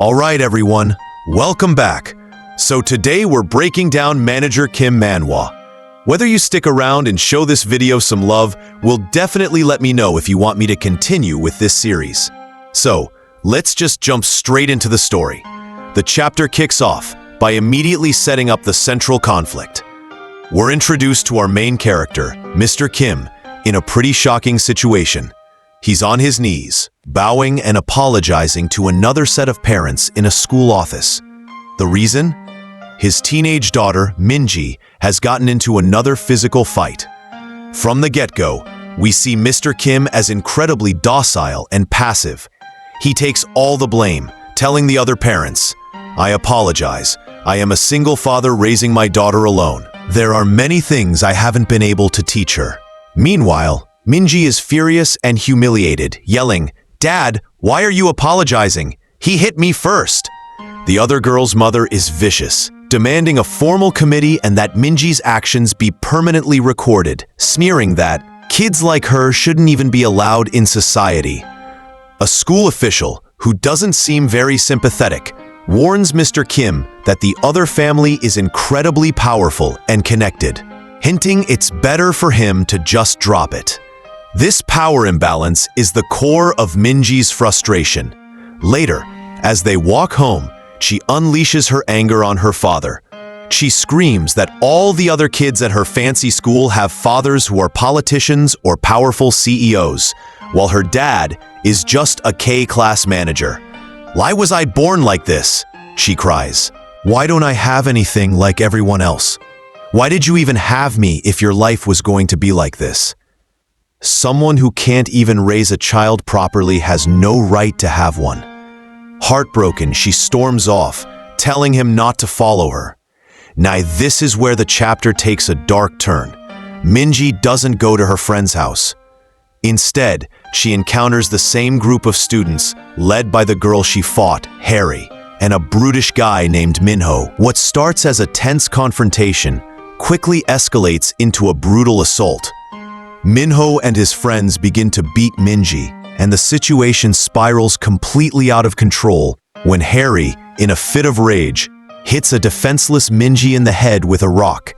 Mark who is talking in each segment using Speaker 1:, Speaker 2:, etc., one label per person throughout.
Speaker 1: All right, everyone, welcome back. So today we're breaking down Manager Kim Manhwa. Whether you stick around and show this video some love will definitely let me know if you want me to continue with this series. So, let's just jump straight into the story. The chapter kicks off by immediately setting up the central conflict. We're introduced to our main character, Mr. Kim, in a pretty shocking situation. He's on his knees, bowing and apologizing to another set of parents in a school office. The reason? His teenage daughter, Minji, has gotten into another physical fight. From the get-go, we see Mr. Kim as incredibly docile and passive. He takes all the blame, telling the other parents, "I apologize. I am a single father raising my daughter alone. There are many things I haven't been able to teach her." Meanwhile, Minji is furious and humiliated, yelling, "Dad, why are you apologizing? He hit me first." The other girl's mother is vicious, demanding a formal committee and that Minji's actions be permanently recorded, sneering that kids like her shouldn't even be allowed in society. A school official, who doesn't seem very sympathetic, warns Mr. Kim that the other family is incredibly powerful and connected, hinting it's better for him to just drop it. This power imbalance is the core of Minji's frustration. Later, as they walk home, she unleashes her anger on her father. She screams that all the other kids at her fancy school have fathers who are politicians or powerful CEOs, while her dad is just a K-class manager. "Why was I born like this?" she cries. "Why don't I have anything like everyone else? Why did you even have me if your life was going to be like this?" Someone who can't even raise a child properly has no right to have one. Heartbroken, she storms off, telling him not to follow her. Now this is where the chapter takes a dark turn. Minji doesn't go to her friend's house. Instead, she encounters the same group of students, led by the girl she fought, Harry, and a brutish guy named Minho. What starts as a tense confrontation quickly escalates into a brutal assault. Minho and his friends begin to beat Minji, and the situation spirals completely out of control when Harry, in a fit of rage, hits a defenseless Minji in the head with a rock.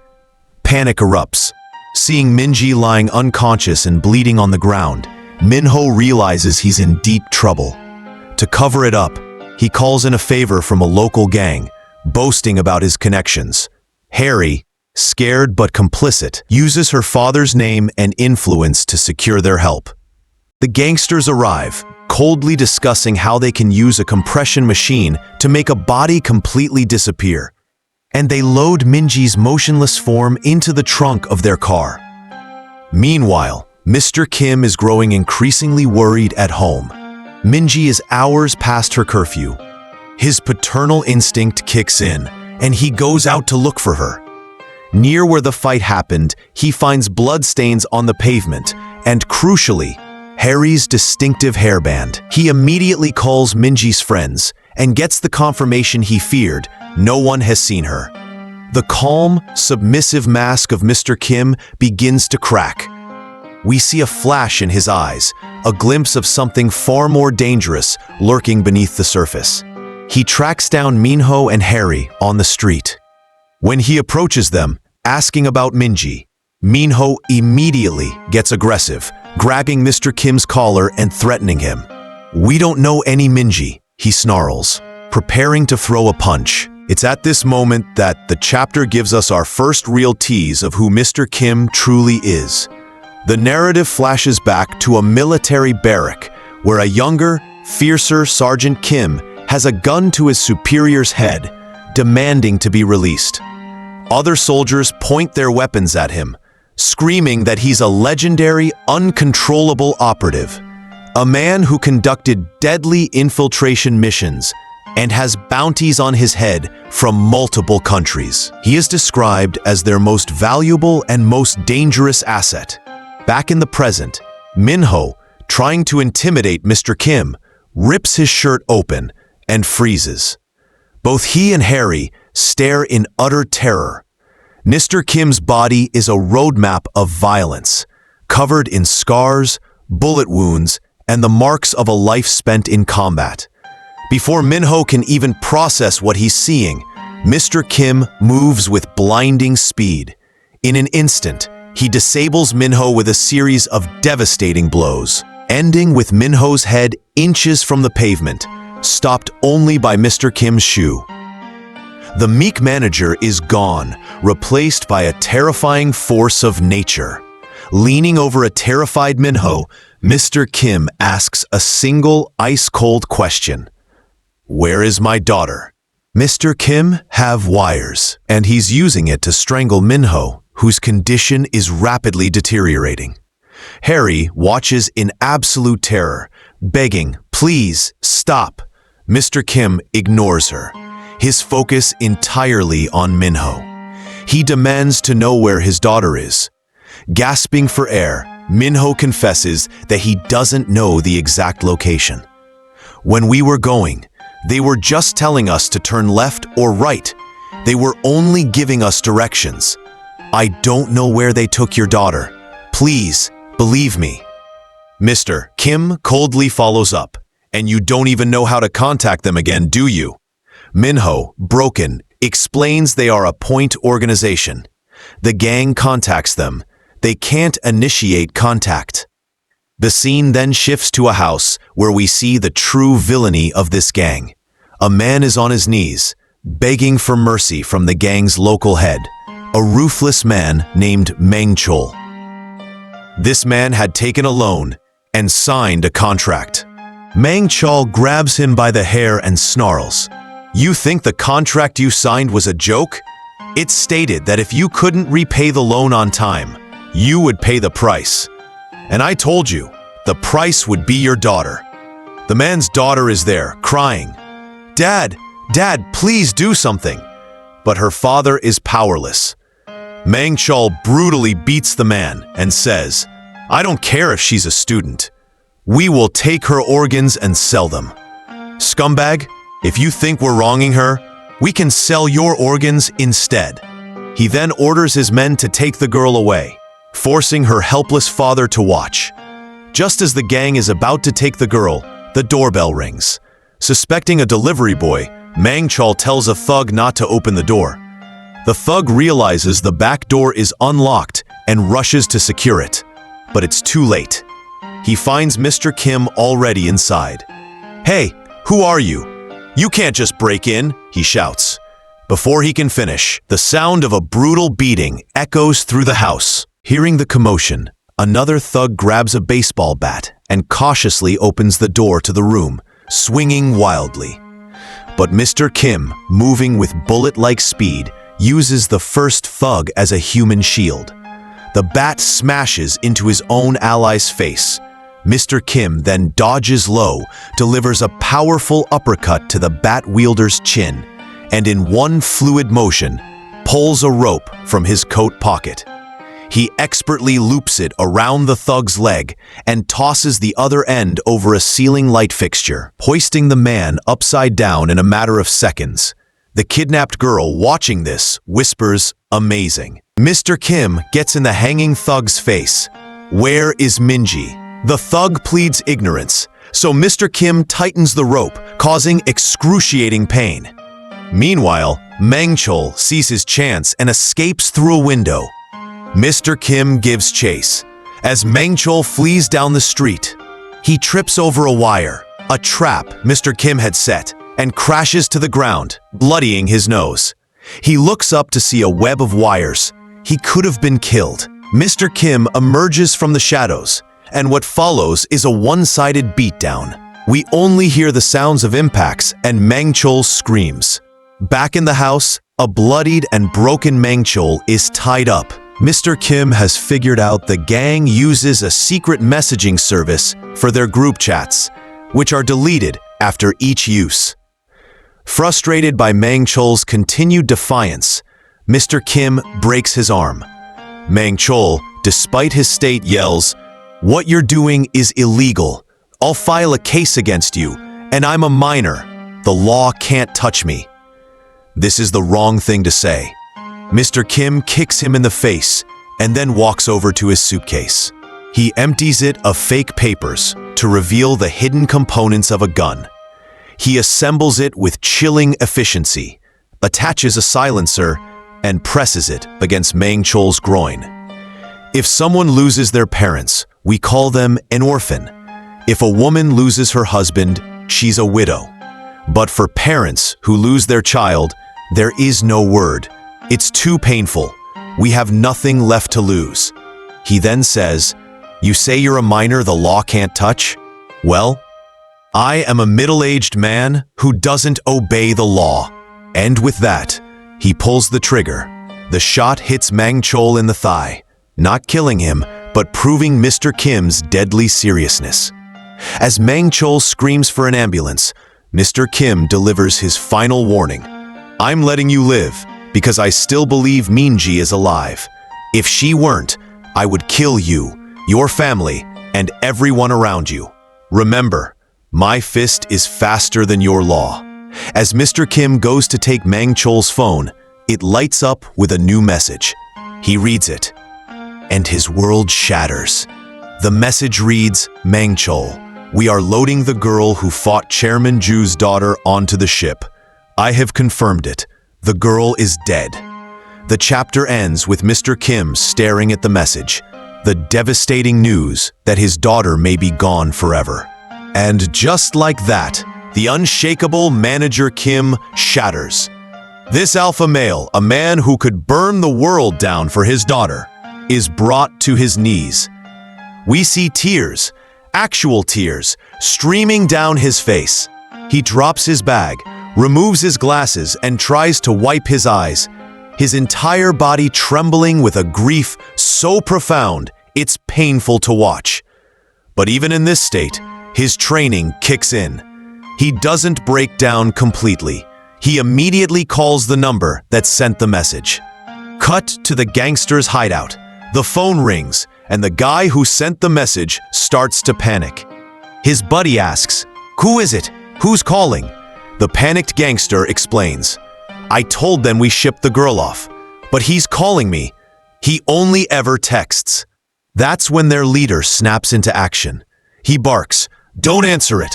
Speaker 1: Panic erupts. Seeing Minji lying unconscious and bleeding on the ground, Minho realizes he's in deep trouble. To cover it up, he calls in a favor from a local gang, boasting about his connections. Harry, scared but complicit, uses her father's name and influence to secure their help. The gangsters arrive, coldly discussing how they can use a compression machine to make a body completely disappear, and they load Minji's motionless form into the trunk of their car. Meanwhile, Mr. Kim is growing increasingly worried at home. Minji is hours past her curfew. His paternal instinct kicks in, and he goes out to look for her. Near where the fight happened, he finds bloodstains on the pavement, and crucially, Harry's distinctive hairband. He immediately calls Minji's friends and gets the confirmation he feared: no one has seen her. The calm, submissive mask of Mr. Kim begins to crack. We see a flash in his eyes, a glimpse of something far more dangerous lurking beneath the surface. He tracks down Minho and Harry on the street. When he approaches them, asking about Minji, Minho immediately gets aggressive, grabbing Mr. Kim's collar and threatening him. "We don't know any Minji," he snarls, preparing to throw a punch. It's at this moment that the chapter gives us our first real tease of who Mr. Kim truly is. The narrative flashes back to a military barrack where a younger, fiercer Sergeant Kim has a gun to his superior's head, demanding to be released. Other soldiers point their weapons at him, screaming that he's a legendary, uncontrollable operative, a man who conducted deadly infiltration missions and has bounties on his head from multiple countries. He is described as their most valuable and most dangerous asset. Back in the present, Minho, trying to intimidate Mr. Kim, rips his shirt open and freezes. Both he and Harry stare in utter terror. Mr. Kim's body is a roadmap of violence, covered in scars, bullet wounds, and the marks of a life spent in combat. Before Minho can even process what he's seeing, Mr. Kim moves with blinding speed. In an instant, he disables Minho with a series of devastating blows, ending with Minho's head inches from the pavement, stopped only by Mr. Kim's shoe. The meek manager is gone, replaced by a terrifying force of nature. Leaning over a terrified Minho, Mr. Kim asks a single ice-cold question. "Where is my daughter?" Mr. Kim have wires, and he's using it to strangle Minho, whose condition is rapidly deteriorating. Harry watches in absolute terror, begging, "Please, stop." Mr. Kim ignores her, his focus entirely on Minho. He demands to know where his daughter is. Gasping for air, Minho confesses that he doesn't know the exact location. "When we were going, they were just telling us to turn left or right. They were only giving us directions. I don't know where they took your daughter. Please, believe me." Mr. Kim coldly follows up. "And you don't even know how to contact them again, do you?" Minho, broken, explains they are a point organization. The gang contacts them. They can't initiate contact. The scene then shifts to a house where we see the true villainy of this gang. A man is on his knees, begging for mercy from the gang's local head, a ruthless man named Manhwa. This man had taken a loan and signed a contract. Manhwa grabs him by the hair and snarls, "You think the contract you signed was a joke? It stated that if you couldn't repay the loan on time, you would pay the price. And I told you, the price would be your daughter." The man's daughter is there, crying, "Dad, Dad, please do something." But her father is powerless. Manhwa brutally beats the man and says, "I don't care if she's a student. We will take her organs and sell them. Scumbag, if you think we're wronging her, we can sell your organs instead." He then orders his men to take the girl away, forcing her helpless father to watch. Just as the gang is about to take the girl, the doorbell rings. Suspecting a delivery boy, Manhwa tells a thug not to open the door. The thug realizes the back door is unlocked and rushes to secure it, but it's too late. He finds Mr. Kim already inside. "Hey, who are you? You can't just break in," he shouts. Before he can finish, the sound of a brutal beating echoes through the house. Hearing the commotion, another thug grabs a baseball bat and cautiously opens the door to the room, swinging wildly. But Mr. Kim, moving with bullet-like speed, uses the first thug as a human shield. The bat smashes into his own ally's face. Mr. Kim then dodges low, delivers a powerful uppercut to the bat wielder's chin, and in one fluid motion, pulls a rope from his coat pocket. He expertly loops it around the thug's leg and tosses the other end over a ceiling light fixture, hoisting the man upside down in a matter of seconds. The kidnapped girl, watching this, whispers, "Amazing." Mr. Kim gets in the hanging thug's face. "Where is Minji?" The thug pleads ignorance, so Mr. Kim tightens the rope, causing excruciating pain. Meanwhile, Manhwa sees his chance and escapes through a window. Mr. Kim gives chase. As Manhwa flees down the street, he trips over a wire, a trap Mr. Kim had set, and crashes to the ground, bloodying his nose. He looks up to see a web of wires. He could have been killed. Mr. Kim emerges from the shadows, and what follows is a one-sided beatdown. We only hear the sounds of impacts and Manhwa screams. Back in the house, a bloodied and broken Manhwa is tied up. Mr. Kim has figured out the gang uses a secret messaging service for their group chats, which are deleted after each use. Frustrated by Manhwa's continued defiance, Mr. Kim breaks his arm. Manhwa, despite his state, yells, "What you're doing is illegal. I'll file a case against you, and I'm a minor. The law can't touch me." This is the wrong thing to say. Mr. Kim kicks him in the face and then walks over to his suitcase. He empties it of fake papers to reveal the hidden components of a gun. He assembles it with chilling efficiency, attaches a silencer, and presses it against Mang Chol's groin. If someone loses their parents, we call them an orphan. If a woman loses her husband, she's a widow. But for parents who lose their child, there is no word. It's too painful. We have nothing left to lose. He then says, "You say you're a minor the law can't touch? Well, I am a middle-aged man who doesn't obey the law." And with that, he pulls the trigger. The shot hits Mang Chol in the thigh, not killing him, but proving Mr. Kim's deadly seriousness. As Mang Chol screams for an ambulance, Mr. Kim delivers his final warning. "I'm letting you live because I still believe Minji is alive. If she weren't, I would kill you, your family, and everyone around you. Remember, my fist is faster than your law." As Mr. Kim goes to take Mang Chol's phone, it lights up with a new message. He reads it, and his world shatters. The message reads, "Mang Chol, we are loading the girl who fought Chairman Ju's daughter onto the ship. I have confirmed it. The girl is dead." The chapter ends with Mr. Kim staring at the message, the devastating news that his daughter may be gone forever. And just like that, the unshakable manager Kim shatters. This alpha male, a man who could burn the world down for his daughter, is brought to his knees. We see tears, actual tears, streaming down his face. He drops his bag, removes his glasses, and tries to wipe his eyes, his entire body trembling with a grief so profound it's painful to watch. But even in this state, his training kicks in. He doesn't break down completely. He immediately calls the number that sent the message. Cut to the gangster's hideout. The phone rings, and the guy who sent the message starts to panic. His buddy asks, "Who is it? Who's calling?" The panicked gangster explains, "I told them we shipped the girl off, but he's calling me. He only ever texts." That's when their leader snaps into action. He barks, "Don't answer it.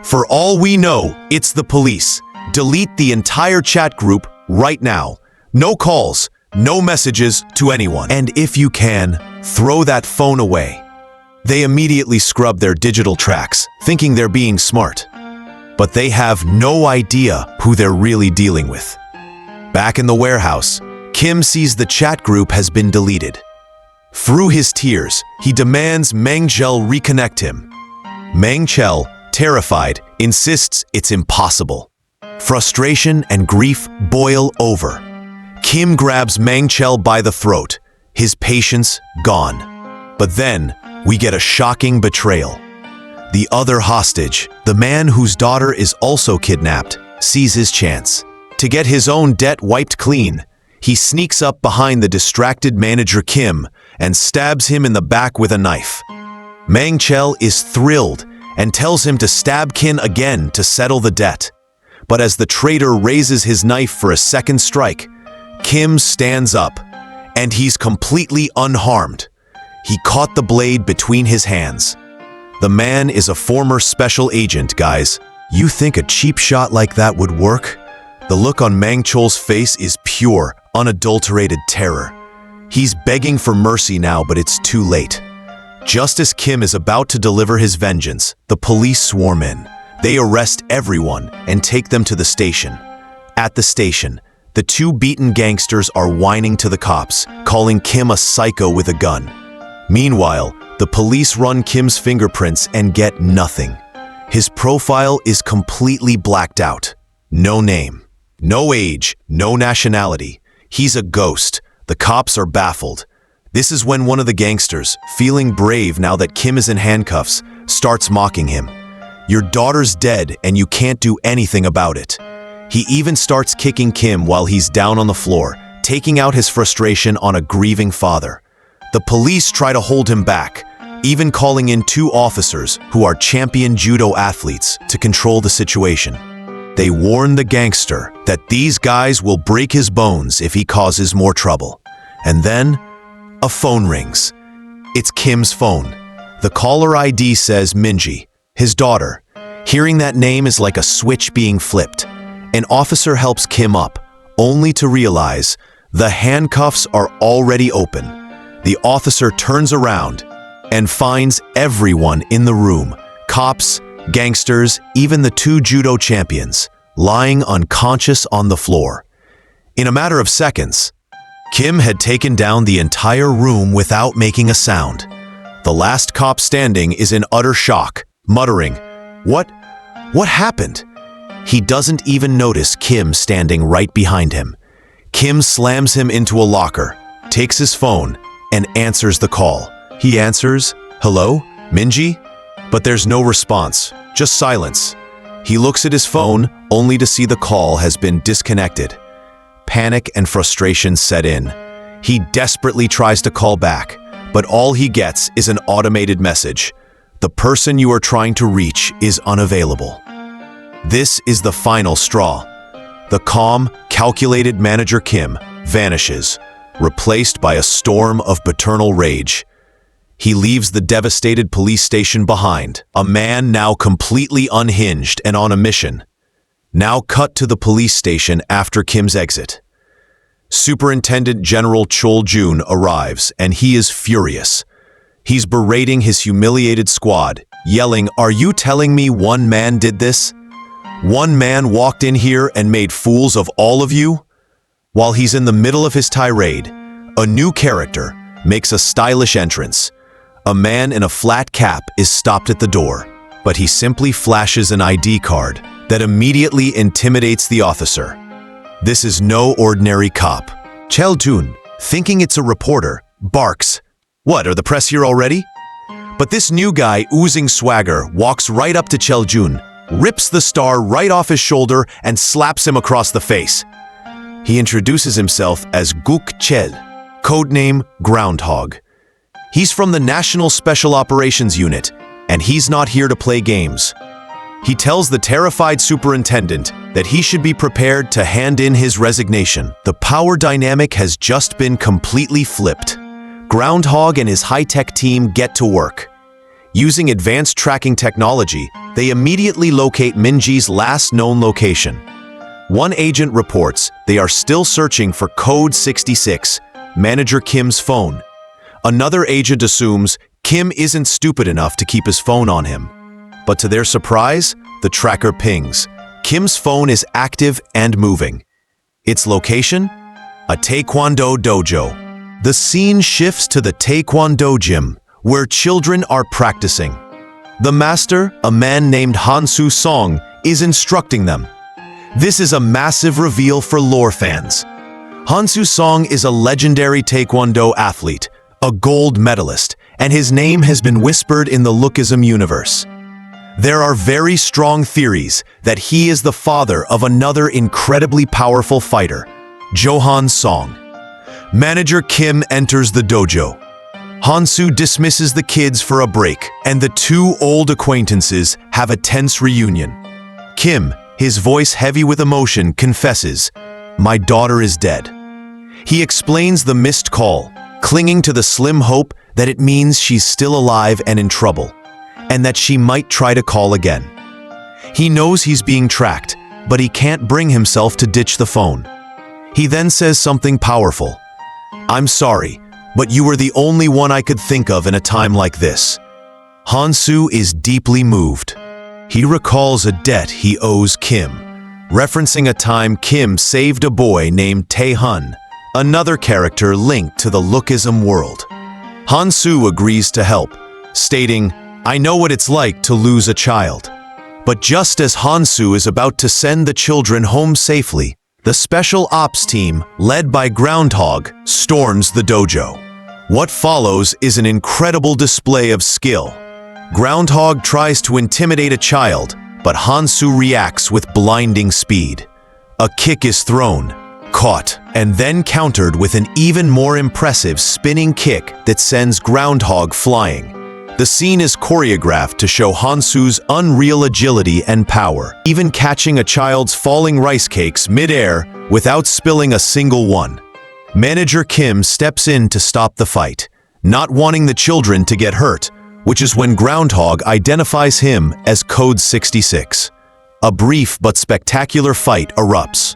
Speaker 1: For all we know, it's the police. Delete the entire chat group right now. No calls, no messages to anyone. And if you can, throw that phone away." They immediately scrub their digital tracks, thinking they're being smart. But they have no idea who they're really dealing with. Back in the warehouse, Kim sees the chat group has been deleted. Through his tears, he demands Mang Chol reconnect him. Mang Chol, terrified, insists it's impossible. Frustration and grief boil over. Kim grabs Mang Chol by the throat, his patience gone. But then, we get a shocking betrayal. The other hostage, the man whose daughter is also kidnapped, sees his chance. To get his own debt wiped clean, he sneaks up behind the distracted manager Kim and stabs him in the back with a knife. Mang Chol is thrilled and tells him to stab Kim again to settle the debt. But as the traitor raises his knife for a second strike, Kim stands up, and he's completely unharmed. He caught the blade between his hands. The man is a former special agent, guys. You think a cheap shot like that would work? The look on Mang Chol's face is pure, unadulterated terror. He's begging for mercy now, but it's too late. Just as Kim is about to deliver his vengeance, the police swarm in. They arrest everyone and take them to the station. At the station, the two beaten gangsters are whining to the cops, calling Kim a psycho with a gun. Meanwhile, the police run Kim's fingerprints and get nothing. His profile is completely blacked out. No name, no age, no nationality. He's a ghost. The cops are baffled. This is when one of the gangsters, feeling brave now that Kim is in handcuffs, starts mocking him. Your daughter's dead and you can't do anything about it. He even starts kicking Kim while he's down on the floor, taking out his frustration on a grieving father. The police try to hold him back, even calling in 2 officers who are champion judo athletes to control the situation. They warn the gangster that these guys will break his bones if he causes more trouble. And then, a phone rings. It's Kim's phone. The caller ID says Minji, his daughter. Hearing that name is like a switch being flipped. An officer helps Kim up, only to realize the handcuffs are already open. The officer turns around and finds everyone in the room, cops, gangsters, even the two judo champions, lying unconscious on the floor. In a matter of seconds, Kim had taken down the entire room without making a sound. The last cop standing is in utter shock, muttering, What happened?" He doesn't even notice Kim standing right behind him. Kim slams him into a locker, takes his phone, and answers the call. He answers, "Hello, Minji?" But there's no response, just silence. He looks at his phone, only to see the call has been disconnected. Panic and frustration set in. He desperately tries to call back, but all he gets is an automated message. The person you are trying to reach is unavailable. This is the final straw. The calm, calculated manager Kim vanishes, replaced by a storm of paternal rage. He leaves the devastated police station behind, a man now completely unhinged and on a mission. Now cut to the police station after Kim's exit. Superintendent General Chol Jun arrives, and he is furious. He's berating his humiliated squad, yelling, "Are you telling me one man did this? One man walked in here and made fools of all of you?" While he's in the middle of his tirade, a new character makes a stylish entrance. A man in a flat cap is stopped at the door, but he simply flashes an ID card that immediately intimidates the officer. This is no ordinary cop. Chol Jun, thinking it's a reporter, barks, "What, are the press here already?" But this new guy, oozing swagger, walks right up to Chol Jun, rips the star right off his shoulder and slaps him across the face. He introduces himself as Guk Chel, codename Groundhog. He's from the National Special Operations Unit, and he's not here to play games. He tells the terrified superintendent that he should be prepared to hand in his resignation. The power dynamic has just been completely flipped. Groundhog and his high-tech team get to work. Using advanced tracking technology, they immediately locate Minji's last known location. One agent reports they are still searching for Code 66, Manager Kim's phone. Another agent assumes Kim isn't stupid enough to keep his phone on him. But to their surprise, the tracker pings. Kim's phone is active and moving. Its location? A Taekwondo dojo. The scene shifts to the Taekwondo gym, where children are practicing. The master, a man named Hansu Song, is instructing them. This is a massive reveal for lore fans. Hansu Song is a legendary Taekwondo athlete, a gold medalist, and his name has been whispered in the Lookism universe. There are very strong theories that he is the father of another incredibly powerful fighter, Johan Song. Manager Kim enters the dojo. Hansu dismisses the kids for a break, and the two old acquaintances have a tense reunion. Kim, his voice heavy with emotion, confesses, "My daughter is dead." He explains the missed call, clinging to the slim hope that it means she's still alive and in trouble, and that she might try to call again. He knows he's being tracked, but he can't bring himself to ditch the phone. He then says something powerful. "I'm sorry, but you were the only one I could think of in a time like this." Hansu is deeply moved. He recalls a debt he owes Kim, referencing a time Kim saved a boy named Tae-hun, another character linked to the Lookism world. Hansu agrees to help, stating, "I know what it's like to lose a child." But just as Hansu is about to send the children home safely, the special ops team, led by Groundhog, storms the dojo. What follows is an incredible display of skill. Groundhog tries to intimidate a child, but Hansu reacts with blinding speed. A kick is thrown, caught, and then countered with an even more impressive spinning kick that sends Groundhog flying. The scene is choreographed to show Hansu's unreal agility and power, even catching a child's falling rice cakes mid-air without spilling a single one. Manager Kim steps in to stop the fight, not wanting the children to get hurt, which is when Groundhog identifies him as Code 66. A brief but spectacular fight erupts.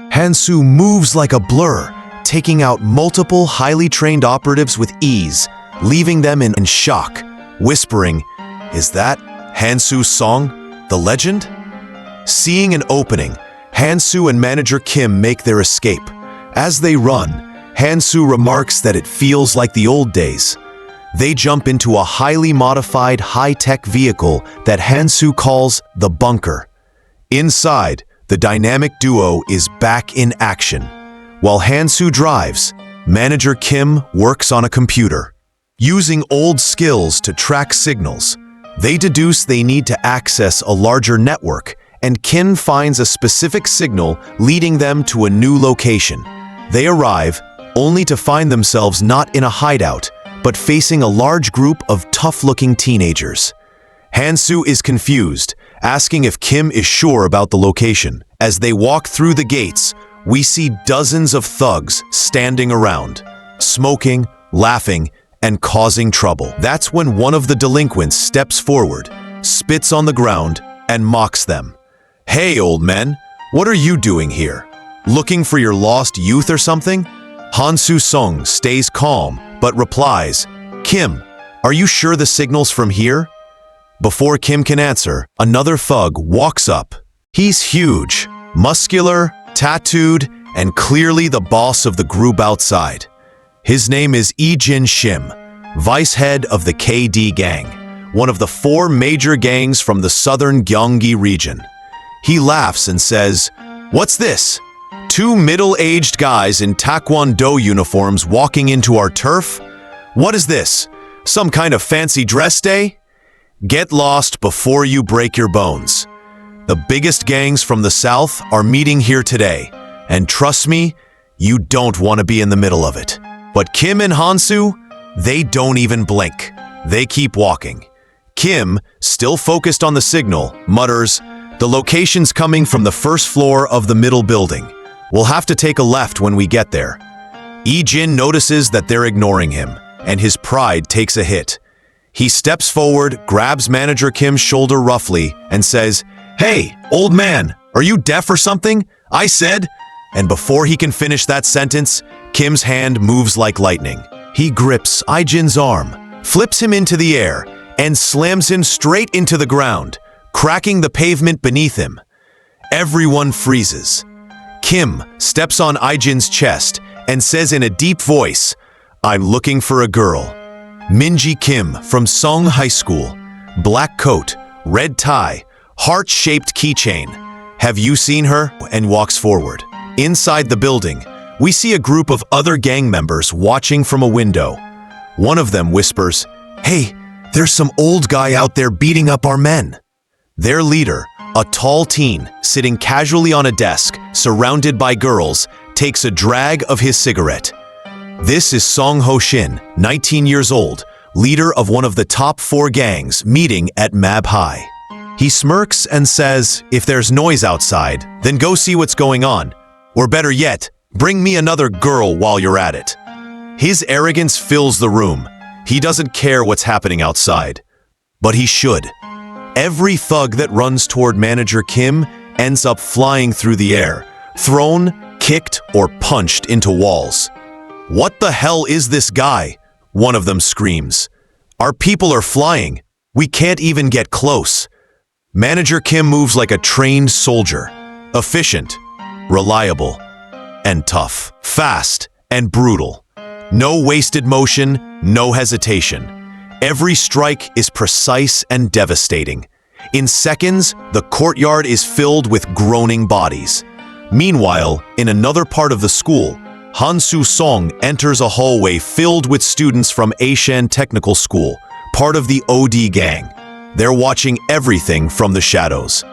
Speaker 1: Hansu moves like a blur, taking out multiple highly trained operatives with ease, leaving them in shock, whispering, "Is that Hansu's song, the legend?" Seeing an opening, Hansu and manager Kim make their escape. As they run, Hansu remarks that it feels like the old days. They jump into a highly modified, high-tech vehicle that Hansu calls the bunker. Inside, the dynamic duo is back in action. While Hansu drives, manager Kim works on a computer. Using old skills to track signals, they deduce they need to access a larger network, and Kim finds a specific signal leading them to a new location. They arrive, only to find themselves not in a hideout, but facing a large group of tough-looking teenagers. Hansu is confused, asking if Kim is sure about the location. As they walk through the gates, we see dozens of thugs standing around, smoking, laughing, and causing trouble. That's when one of the delinquents steps forward, spits on the ground, and mocks them. "Hey, old men, what are you doing here? Looking for your lost youth or something?" Hansu Song stays calm, but replies, "Kim, are you sure the signal's from here?" Before Kim can answer, another thug walks up. He's huge, muscular, tattooed, and clearly the boss of the group outside. His name is Lee-jin Shim, vice head of the KD gang, one of the 4 major gangs from the southern Gyeonggi region. He laughs and says, "What's this? 2 middle-aged guys in taekwondo uniforms walking into our turf? What is this? Some kind of fancy dress day? Get lost before you break your bones. The biggest gangs from the south are meeting here today, and trust me, you don't want to be in the middle of it." But Kim and Hansu, they don't even blink. They keep walking. Kim, still focused on the signal, mutters, "The location's coming from the first floor of the middle building. We'll have to take a left when we get there." Lee-jin notices that they're ignoring him, and his pride takes a hit. He steps forward, grabs manager Kim's shoulder roughly, and says, "Hey, old man, are you deaf or something? I said..." And before he can finish that sentence, Kim's hand moves like lightning. He grips Lee-jin's arm, flips him into the air, and slams him straight into the ground, cracking the pavement beneath him. Everyone freezes. Kim steps on Lee-jin's chest and says in a deep voice, "I'm looking for a girl. Minji Kim from Song High School. Black coat, red tie, heart-shaped keychain. Have you seen her?" And walks forward. Inside the building, we see a group of other gang members watching from a window. One of them whispers, "Hey, there's some old guy out there beating up our men." Their leader, a tall teen sitting casually on a desk, surrounded by girls, takes a drag of his cigarette. This is Song Ho-shin, 19 years old, leader of one of the top 4 gangs meeting at Mab High. He smirks and says, "If there's noise outside, then go see what's going on. Or better yet, bring me another girl while you're at it." His arrogance fills the room. He doesn't care what's happening outside. But he should. Every thug that runs toward manager Kim ends up flying through the air, thrown, kicked, or punched into walls. "What the hell is this guy?" one of them screams. "Our people are flying. We can't even get close." Manager Kim moves like a trained soldier, efficient, reliable, and tough, fast and brutal. No wasted motion, no hesitation. Every strike is precise and devastating. In seconds, the courtyard is filled with groaning bodies. Meanwhile, in another part of the school, Hansu Song enters a hallway filled with students from Aishan Technical School, part of the OD gang. They're watching everything from the shadows.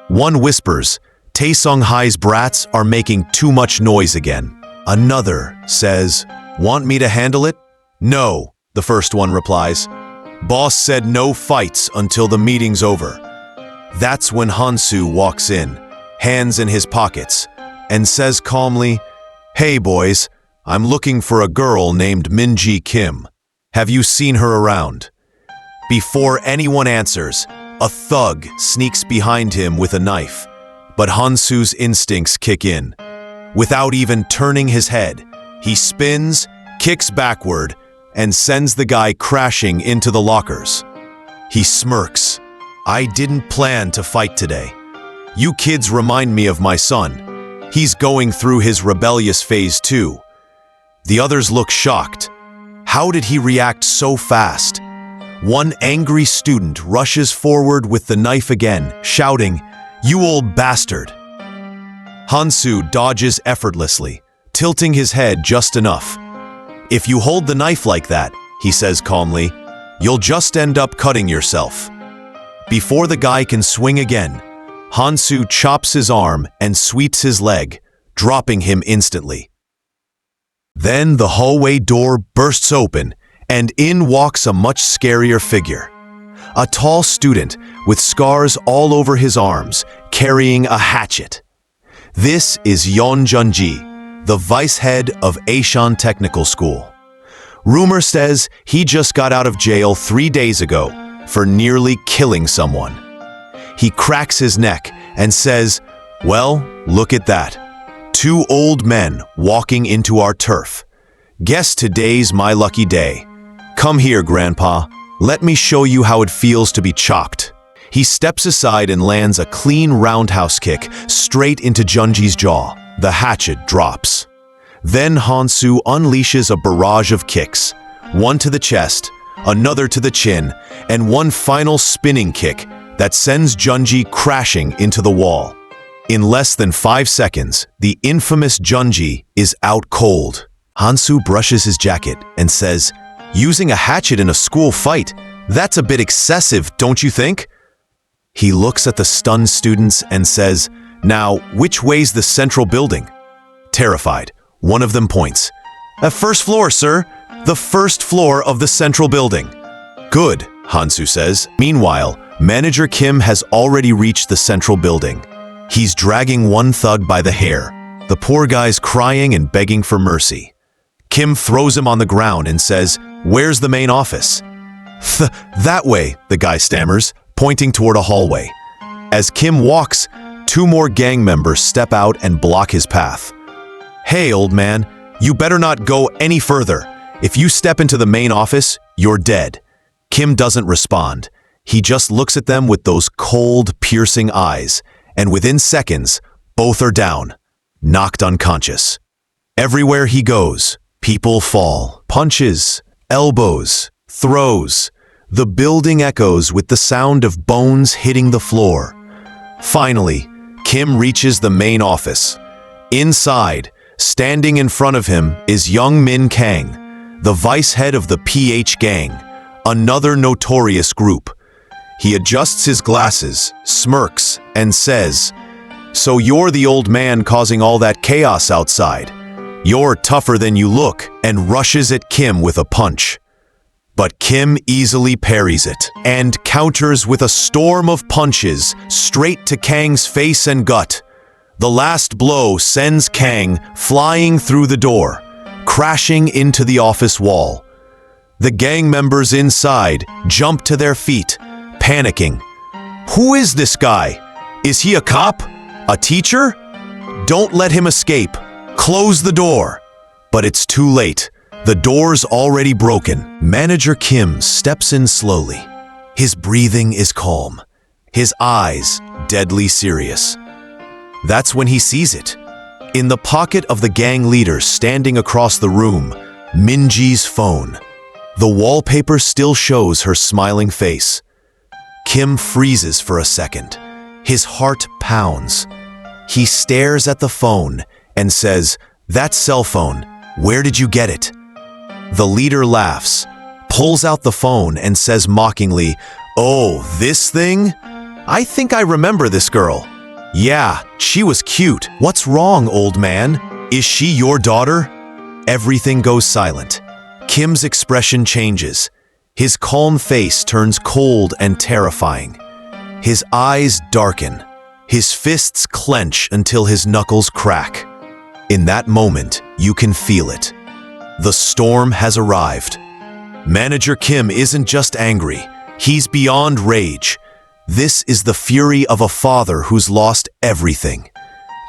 Speaker 1: One whispers, "Taesung Hai's brats are making too much noise again." Another says, "Want me to handle it?" "No," the first one replies. "Boss said no fights until the meeting's over." That's when Hansu walks in, hands in his pockets, and says calmly, "Hey boys, I'm looking for a girl named Minji Kim. Have you seen her around?" Before anyone answers, a thug sneaks behind him with a knife, but Hansu's instincts kick in. Without even turning his head, he spins, kicks backward, and sends the guy crashing into the lockers. He smirks. "I didn't plan to fight today. You kids remind me of my son. He's going through his rebellious phase too." The others look shocked. How did he react so fast? One angry student rushes forward with the knife again, shouting, "You old bastard!" Hansu dodges effortlessly, tilting his head just enough. "If you hold the knife like that," he says calmly, "you'll just end up cutting yourself." Before the guy can swing again, Hansu chops his arm and sweeps his leg, dropping him instantly. Then the hallway door bursts open, and in walks a much scarier figure. A tall student with scars all over his arms, carrying a hatchet. This is Yeon Junji, the vice head of Aishan Technical School. Rumor says he just got out of jail 3 days ago for nearly killing someone. He cracks his neck and says, "Well, look at that. 2 old men walking into our turf. Guess today's my lucky day. Come here, Grandpa. Let me show you how it feels to be chopped." He steps aside and lands a clean roundhouse kick straight into Junji's jaw. The hatchet drops. Then Hansu unleashes a barrage of kicks, one to the chest, another to the chin, and one final spinning kick that sends Junji crashing into the wall. In less than 5 seconds, the infamous Junji is out cold. Hansu brushes his jacket and says, "Using a hatchet in a school fight, that's a bit excessive, don't you think?" He looks at the stunned students and says, "Now, which way's the central building?" Terrified, one of them points. "First floor, sir. The first floor of the central building." "Good," Hansu says. Meanwhile, Manager Kim has already reached the central building. He's dragging one thug by the hair. The poor guy's crying and begging for mercy. Kim throws him on the ground and says, "Where's the main office?" That way," the guy stammers, pointing toward a hallway. As Kim walks, 2 more gang members step out and block his path. "Hey, old man, you better not go any further. If you step into the main office, you're dead." Kim doesn't respond. He just looks at them with those cold, piercing eyes, and within seconds, both are down, knocked unconscious. Everywhere he goes, people fall. Punches, elbows, throws. The building echoes with the sound of bones hitting the floor. Finally, Kim reaches the main office. Inside, standing in front of him, is Young Min Kang, the vice head of the PH Gang, another notorious group. He adjusts his glasses, smirks, and says, "So you're the old man causing all that chaos outside. You're tougher than you look," and rushes at Kim with a punch. But Kim easily parries it and counters with a storm of punches straight to Kang's face and gut. The last blow sends Kang flying through the door, crashing into the office wall. The gang members inside jump to their feet, panicking. "Who is this guy? Is he a cop? A teacher? Don't let him escape. Close the door." But it's too late. The door's already broken. Manager Kim steps in slowly. His breathing is calm, his eyes deadly serious. That's when he sees it. In the pocket of the gang leader standing across the room, Minji's phone. The wallpaper still shows her smiling face. Kim freezes for a second. His heart pounds. He stares at the phone and says, "That cell phone, where did you get it?" The leader laughs, pulls out the phone and says mockingly, "Oh, this thing? I think I remember this girl. Yeah, she was cute. What's wrong, old man? Is she your daughter?" Everything goes silent. Kim's expression changes. His calm face turns cold and terrifying. His eyes darken. His fists clench until his knuckles crack. In that moment, you can feel it. The storm has arrived. Manager Kim isn't just angry. He's beyond rage. This is the fury of a father who's lost everything.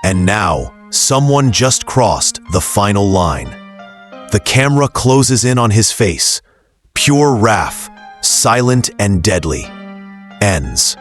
Speaker 1: And now, someone just crossed the final line. The camera closes in on his face. Pure wrath, silent and deadly, ends.